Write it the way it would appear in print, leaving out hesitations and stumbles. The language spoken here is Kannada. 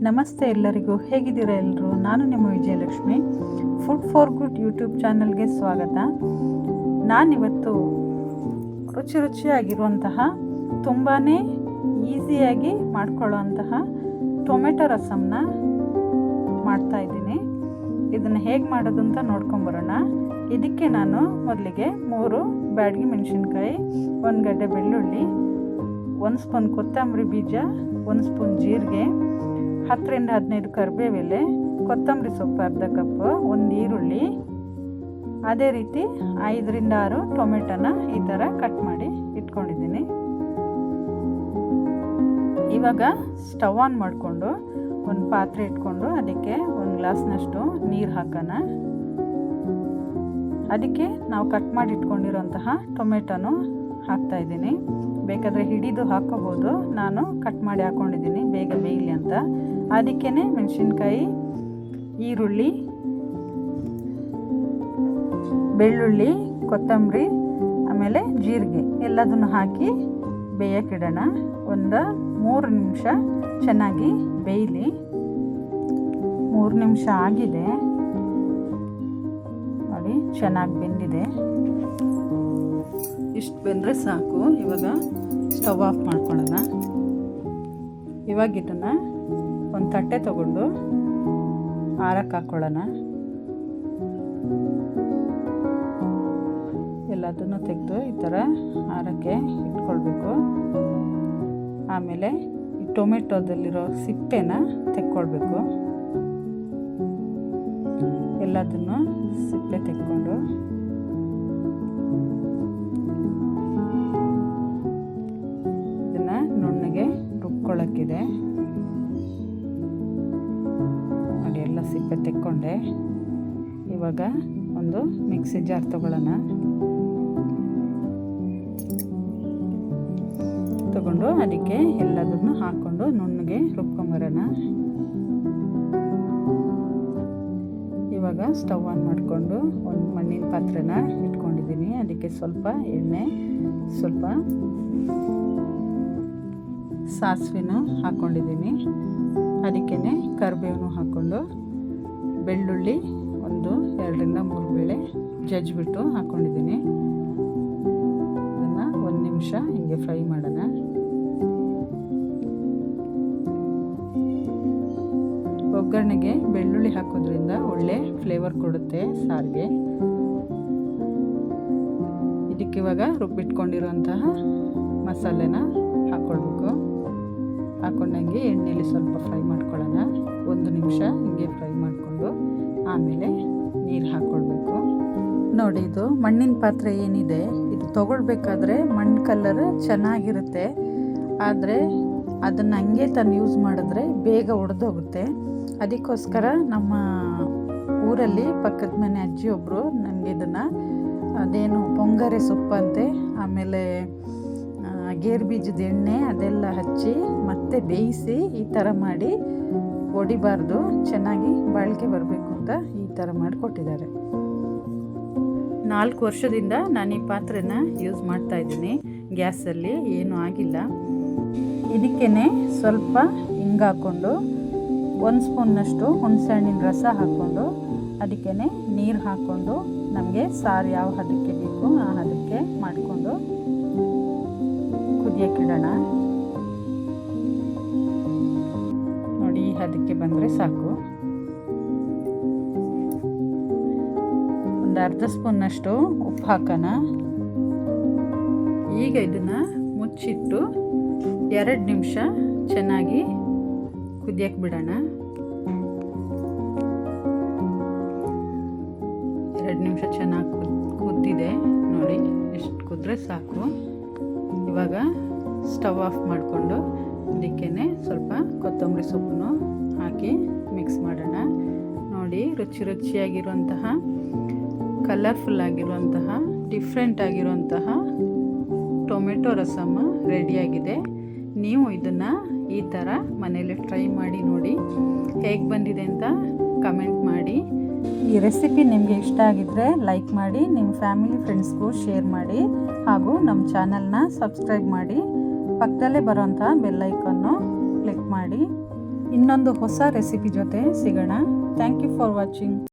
ನಮಸ್ತೆ ಎಲ್ಲರಿಗೂ, ಹೇಗಿದ್ದೀರಾ ಎಲ್ಲರೂ? ನಾನು ನಿಮ್ಮ Vijayalakshmi. Food for good YouTube ಚಾನಲ್ಗೆ ಸ್ವಾಗತ. ನಾನಿವತ್ತು ರುಚಿಯಾಗಿರುವಂತಹ ತುಂಬಾ ಈಸಿಯಾಗಿ ಮಾಡ್ಕೊಳ್ಳೋವಂತಹ ಟೊಮೆಟೊ ರಸಮ್ನ ಮಾಡ್ತಾಯಿದ್ದೀನಿ. ಇದನ್ನು ಹೇಗೆ ಮಾಡೋದು ಅಂತ ನೋಡ್ಕೊಂಬರೋಣ. ಇದಕ್ಕೆ ನಾನು ಮೊದಲಿಗೆ 3 ಬ್ಯಾಡಗಿ ಮೆಣಸಿನ್ಕಾಯಿ, 1 ಗಡ್ಡೆ ಬೆಳ್ಳುಳ್ಳಿ, 1 ಸ್ಪೂನ್ ಕೊತ್ತಂಬರಿ ಬೀಜ, 1 ಸ್ಪೂನ್ ಜೀರಿಗೆ, 10ರಿಂದ 15 ಕರಿಬೇವೆಲೆ, ಕೊತ್ತಂಬರಿ ಸೊಪ್ಪು ಅರ್ಧ ಕಪ್ಪು, 1 ಈರುಳ್ಳಿ, ಅದೇ ರೀತಿ 5ರಿಂದ 6 ಟೊಮೆಟೊನ ಈ ಥರ ಕಟ್ ಮಾಡಿ ಇಟ್ಕೊಂಡಿದ್ದೀನಿ. ಇವಾಗ ಸ್ಟವ್ ಆನ್ ಮಾಡಿಕೊಂಡು ಒಂದು ಪಾತ್ರೆ ಇಟ್ಕೊಂಡು ಅದಕ್ಕೆ 1 ಗ್ಲಾಸ್ನಷ್ಟು ನೀರು ಹಾಕೋಣ. ಅದಕ್ಕೆ ನಾವು ಕಟ್ ಮಾಡಿ ಇಟ್ಕೊಂಡಿರೋಂತಹ ಟೊಮೆಟೊನು ಹಾಕ್ತಾಯಿದ್ದೀನಿ. ಬೇಕಾದರೆ ಹಿಡಿದು ಹಾಕೋಬೋದು, ನಾನು ಕಟ್ ಮಾಡಿ ಹಾಕ್ಕೊಂಡಿದ್ದೀನಿ ಬೇಗ ಬೇಯಲಿ ಅಂತ. ಅದಕ್ಕೇ ಮೆಣಸಿನ್ಕಾಯಿ, ಈರುಳ್ಳಿ, ಬೆಳ್ಳುಳ್ಳಿ, ಕೊತ್ತಂಬರಿ, ಆಮೇಲೆ ಜೀರಿಗೆ ಎಲ್ಲದನ್ನು ಹಾಕಿ ಬೇಯಕ್ಕಿಡೋಣ. ಒಂದು 3 ನಿಮಿಷ ಚೆನ್ನಾಗಿ ಬೇಯಲಿ. 3 ನಿಮಿಷ ಆಗಿದೆ ನೋಡಿ, ಚೆನ್ನಾಗಿ ಬೆಂದಿದೆ. ಇಷ್ಟು ಬೆಂದರೆ ಸಾಕು. ಇವಾಗ ಸ್ಟವ್ ಆಫ್ ಮಾಡ್ಕೊಳ್ಳೋಣ. ಇವಾಗ ಇದನ್ನು ಒಂದು ತಟ್ಟೆ ತಗೊಂಡು ಆರಕ್ಕೆ ಹಾಕ್ಕೊಳ್ಳೋಣ. ಎಲ್ಲದನ್ನು ತೆಗೆದು ಈ ಥರ ಆರಕ್ಕೆ ಇಟ್ಕೊಳ್ಬೇಕು. ಆಮೇಲೆ ಈ ಟೊಮೆಟೊದಲ್ಲಿರೋ ಸಿಪ್ಪೆನ ತೆಕ್ಕೊಳ್ಬೇಕು. ಎಲ್ಲದನ್ನು ಸಿಪ್ಪೆ ತೆಕ್ಕೊಂಡು ಇದನ್ನು ನುಣ್ಣಗೆ ರುಬ್ಕೊಳ್ಳೋಕ್ಕಿದೆ ನೋಡಿ. ಎಲ್ಲ ಸಿಪ್ಪೆ ತೆಕ್ಕೊಂಡೆ. ಇವಾಗ ಒಂದು ಮಿಕ್ಸಿ ಜಾರ್ ತಗೊಳ್ಳೋಣ. ತಗೊಂಡು ಅದಕ್ಕೆ ಎಲ್ಲದನ್ನು ಹಾಕ್ಕೊಂಡು ನುಣ್ಣಗೆ ರುಬ್ಕೊಂಬರೋಣ. ಇವಾಗ ಸ್ಟವ್ ಆನ್ ಮಾಡಿಕೊಂಡು ಒಂದು ಮಣ್ಣಿನ ಪಾತ್ರೆನ ಇಟ್ಕೊಂಡಿದ್ದೀನಿ. ಅದಕ್ಕೆ ಸ್ವಲ್ಪ ಎಣ್ಣೆ, ಸ್ವಲ್ಪ ಸಾಸಿವೆನೂ ಹಾಕ್ಕೊಂಡಿದ್ದೀನಿ. ಅದಕ್ಕೇ ಕರಿಬೇವನ್ನು ಹಾಕ್ಕೊಂಡು ಬೆಳ್ಳುಳ್ಳಿ ಒಂದು 2ರಿಂದ 3 ಬೇಳೆ ಜಜ್ಜಿಬಿಟ್ಟು ಹಾಕ್ಕೊಂಡಿದ್ದೀನಿ. ಇದನ್ನು 1 ನಿಮಿಷ ಹೀಗೆ ಫ್ರೈ ಮಾಡೋಣ. ಒಗ್ಗರಣೆಗೆ ಬೆಳ್ಳುಳ್ಳಿ ಹಾಕೋದ್ರಿಂದ ಒಳ್ಳೆ ಫ್ಲೇವರ್ ಕೊಡುತ್ತೆ ಸಾರಿಗೆ. ಇದಕ್ಕೆ ಇವಾಗ ರುಬ್ಬಿಟ್ಕೊಂಡಿರೋಂತಹ ಮಸಾಲೆನ ಹಾಕ್ಕೊಳ್ಬೇಕು. ಹಾಕ್ಕೊಂಡಂಗೆ ಎಣ್ಣೆಯಲ್ಲಿ ಸ್ವಲ್ಪ ಫ್ರೈ ಮಾಡ್ಕೊಳ್ಳೋಣ. 1 ನಿಮಿಷ ಹೀಗೆ ಫ್ರೈ ಮಾಡಿಕೊಂಡು ಆಮೇಲೆ ನೀರು ಹಾಕ್ಕೊಳ್ಬೇಕು. ನೋಡಿ, ಇದು ಮಣ್ಣಿನ ಪಾತ್ರೆ ಏನಿದೆ ಇದು ತೊಗೊಳ್ಬೇಕಾದ್ರೆ ಮಣ್ಣು ಕಲರ್ ಚೆನ್ನಾಗಿರುತ್ತೆ. ಆದರೆ ಅದನ್ನು ಹಂಗೆ ತಂದು ಯೂಸ್ ಮಾಡಿದ್ರೆ ಬೇಗ ಒಡೆದೋಗುತ್ತೆ. ಅದಕ್ಕೋಸ್ಕರ ನಮ್ಮ ಊರಲ್ಲಿ ಪಕ್ಕದ ಮನೆ ಅಜ್ಜಿ ಒಬ್ಬರು ನನಗೆ ಇದನ್ನು ಅದೇನು ಪೊಂಗರೆ ಸೊಪ್ಪಂತೆ, ಆಮೇಲೆ ಗೇರು ಬೀಜದ ಎಣ್ಣೆ ಅದೆಲ್ಲ ಹಚ್ಚಿ ಮತ್ತೆ ಬೇಯಿಸಿ ಈ ಥರ ಮಾಡಿ ಒಡಿಬಾರ್ದು, ಚೆನ್ನಾಗಿ ಬಾಳಿಕೆ ಬರಬೇಕು ಅಂತ ಈ ಥರ ಮಾಡಿಕೊಟ್ಟಿದ್ದಾರೆ. 4 ವರ್ಷದಿಂದ ನಾನು ಈ ಪಾತ್ರೆನ ಯೂಸ್ ಮಾಡ್ತಾಯಿದ್ದೀನಿ. ಗ್ಯಾಸಲ್ಲಿ ಏನೂ ಆಗಿಲ್ಲ. ಇದಕ್ಕೇ ಸ್ವಲ್ಪ ಹಿಂಗೆ ಹಾಕ್ಕೊಂಡು 1 ಸ್ಪೂನ್ನಷ್ಟು ಹುಣಸೆಹಣ್ಣಿನ ರಸ ಹಾಕ್ಕೊಂಡು ಅದಕ್ಕೇ ನೀರು ಹಾಕ್ಕೊಂಡು ನಮಗೆ ಸಾರು ಯಾವ ಹದಕ್ಕೆ ಬೇಕು ಆ ಹದಕ್ಕೆ ಮಾಡಿಕೊಂಡು ಕುದಿಯೋಕ್ಕಿಡೋಣ. ನೋಡಿ, ಈ ಹದಕ್ಕೆ ಬಂದರೆ ಸಾಕು. ಒಂದು ಅರ್ಧ ಸ್ಪೂನ್ನಷ್ಟು ಉಪ್ಪು ಹಾಕೋಣ. ಈಗ ಇದನ್ನು ಮುಚ್ಚಿಟ್ಟು 2 ನಿಮಿಷ ಚೆನ್ನಾಗಿ ಕುದಿಯಕ್ಕೆ ಬಿಡೋಣ. 2 ನಿಮಿಷ ಚೆನ್ನಾಗಿ ಕುದ್ದಿದೆ ನೋಡಿ, ಎಷ್ಟು ಕುದ್ರೆ ಸಾಕು. ಇವಾಗ ಸ್ಟವ್ ಆಫ್ ಮಾಡಿಕೊಂಡು ಅದಕ್ಕೇ ಸ್ವಲ್ಪ ಕೊತ್ತಂಬರಿ ಸೊಪ್ಪನ್ನು ಹಾಕಿ ಮಿಕ್ಸ್ ಮಾಡೋಣ. ನೋಡಿ, ರುಚಿಯಾಗಿರುವಂತಹ, ಕಲರ್ಫುಲ್ ಆಗಿರುವಂತಹ, ಡಿಫ್ರೆಂಟ್ ಆಗಿರುವಂತಹ ಟೊಮೆಟೊ ರಸಮ್ ರೆಡಿಯಾಗಿದೆ. ನೀವು ಇದನ್ನು ಈ ಥರ ಮನೇಲಿ ಟ್ರೈ ಮಾಡಿ ನೋಡಿ, ಹೇಗೆ ಬಂದಿದೆ ಅಂತ ಕಮೆಂಟ್ ಮಾಡಿ. ಈ ರೆಸಿಪಿ ನಿಮಗೆ ಇಷ್ಟ ಆಗಿದ್ದರೆ ಲೈಕ್ ಮಾಡಿ, ನಿಮ್ಮ ಫ್ಯಾಮಿಲಿ ಫ್ರೆಂಡ್ಸ್ಗೂ ಶೇರ್ ಮಾಡಿ, ಹಾಗೂ ನಮ್ಮ ಚಾನಲ್ನ ಸಬ್ಸ್ಕ್ರೈಬ್ ಮಾಡಿ. ಪಕ್ಕದಲ್ಲೇ ಬರೋಂಥ ಬೆಲ್ ಐಕಾನ್ನು ಕ್ಲಿಕ್ ಮಾಡಿ. ಇನ್ನೊಂದು ಹೊಸ ರೆಸಿಪಿ ಜೊತೆ ಸಿಗೋಣ. Thank you for watching.